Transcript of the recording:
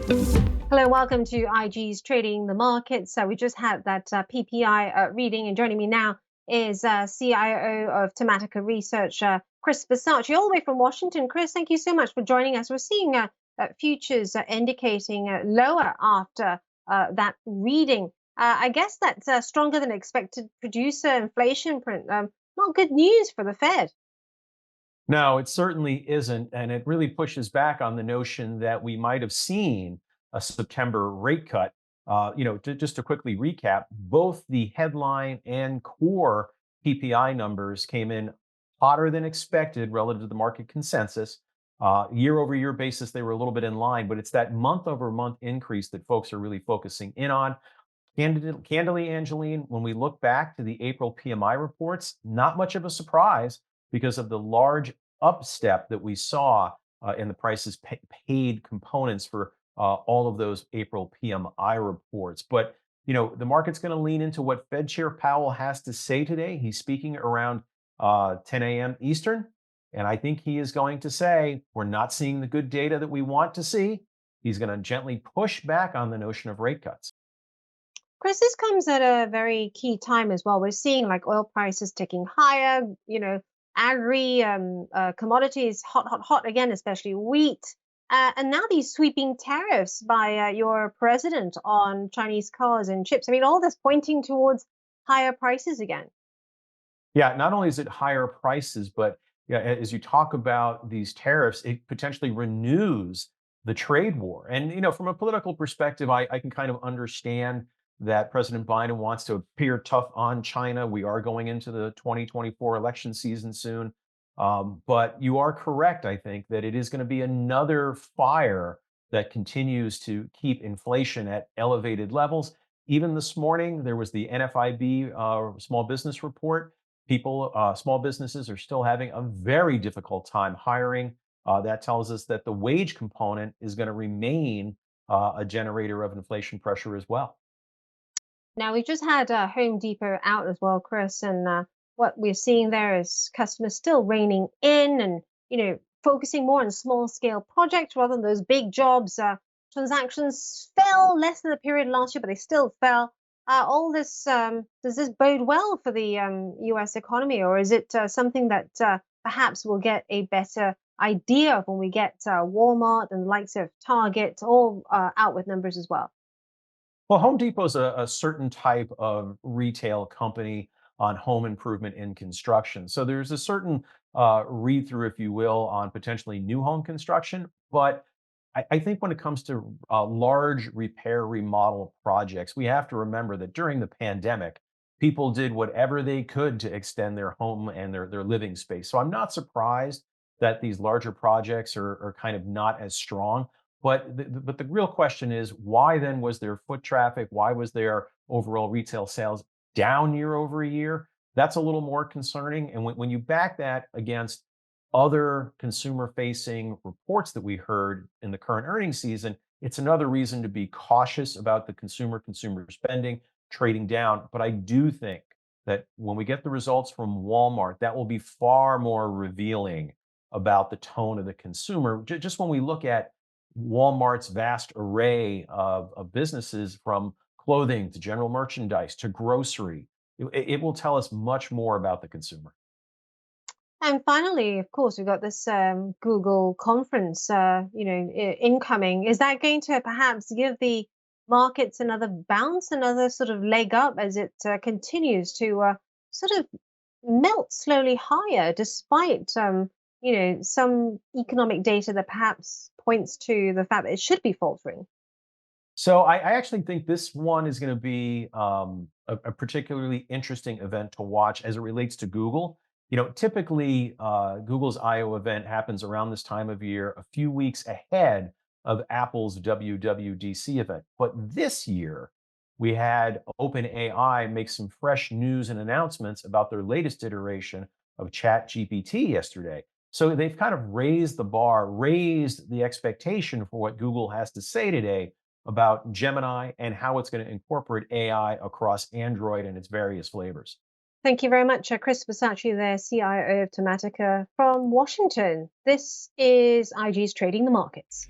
Hello, welcome to IG's Trading the Markets. We just had that PPI reading, and joining me now is CIO of Tematica Research, Chris Versace, all the way from Washington. Chris, thank you so much for joining us. We're seeing futures indicating lower after that reading. I guess that's stronger than expected producer inflation print. Not good news for the Fed. No, it certainly isn't. And it really pushes back on the notion that we might have seen a September rate cut. Just to quickly recap, both the headline and core PPI numbers came in hotter than expected relative to the market consensus. Year over year basis, they were a little bit in line, but it's that month over month increase that folks are really focusing in on. Candidly, Angeline, when we look back to the April PMI reports, not much of a surprise because of the large upstep that we saw in the prices paid components for all of those April PMI reports. But the market's going to lean into what Fed Chair Powell has to say today. He's speaking around 10 a.m. Eastern, and I think he is going to say we're not seeing the good data that we want to see. He's going to gently push back on the notion of rate cuts. Chris, this comes at a very key time as well. We're seeing like oil prices ticking higher, agri commodities hot again, especially wheat. And now these sweeping tariffs by your president on Chinese cars and chips. I mean, all this pointing towards higher prices again. Yeah, not only is it higher prices, but yeah, as you talk about these tariffs, it potentially renews the trade war. And from a political perspective, I can kind of understand that President Biden wants to appear tough on China. We are going into the 2024 election season soon. But you are correct, I think, that it is going to be another fire that continues to keep inflation at elevated levels. Even this morning, there was the NFIB small business report. Small businesses are still having a very difficult time hiring. That tells us that the wage component is going to remain a generator of inflation pressure as well. Now, we've just had Home Depot out as well, Chris, and what we're seeing there is customers still reining in and, focusing more on small scale projects rather than those big jobs. Transactions fell less than the period last year, but they still fell. All this, does this bode well for the US economy, or is it something that perhaps we'll get a better idea of when we get Walmart and the likes of Target all out with numbers as well? Well, Home Depot is a certain type of retail company on home improvement and construction. So there's a certain read through, if you will, on potentially new home construction. But I think when it comes to large repair remodel projects, we have to remember that during the pandemic, people did whatever they could to extend their home and their living space. So I'm not surprised that these larger projects are kind of not as strong. But the real question is, why then was there foot traffic? Why was there overall retail sales down year over year? That's a little more concerning. And when you back that against other consumer facing reports that we heard in the current earnings season, it's another reason to be cautious about the consumer spending trading down. But I do think that when we get the results from Walmart, that will be far more revealing about the tone of the consumer. Just when we look at Walmart's vast array of businesses, from clothing to general merchandise to grocery, it will tell us much more about the consumer. And finally, of course, we've got this Google conference, incoming. Is that going to perhaps give the markets another bounce, another sort of leg up as it continues to sort of melt slowly higher, despite some economic data that perhaps points to the fact that it should be faltering? So I actually think this one is going to be a particularly interesting event to watch as it relates to Google. Typically Google's I/O event happens around this time of year, a few weeks ahead of Apple's WWDC event. But this year, we had OpenAI make some fresh news and announcements about their latest iteration of ChatGPT yesterday. So they've kind of raised the bar, raised the expectation for what Google has to say today about Gemini and how it's going to incorporate AI across Android and its various flavors. Thank you very much, Chris Versace, there, CIO of Tematica from Washington. This is IG's Trading the Markets.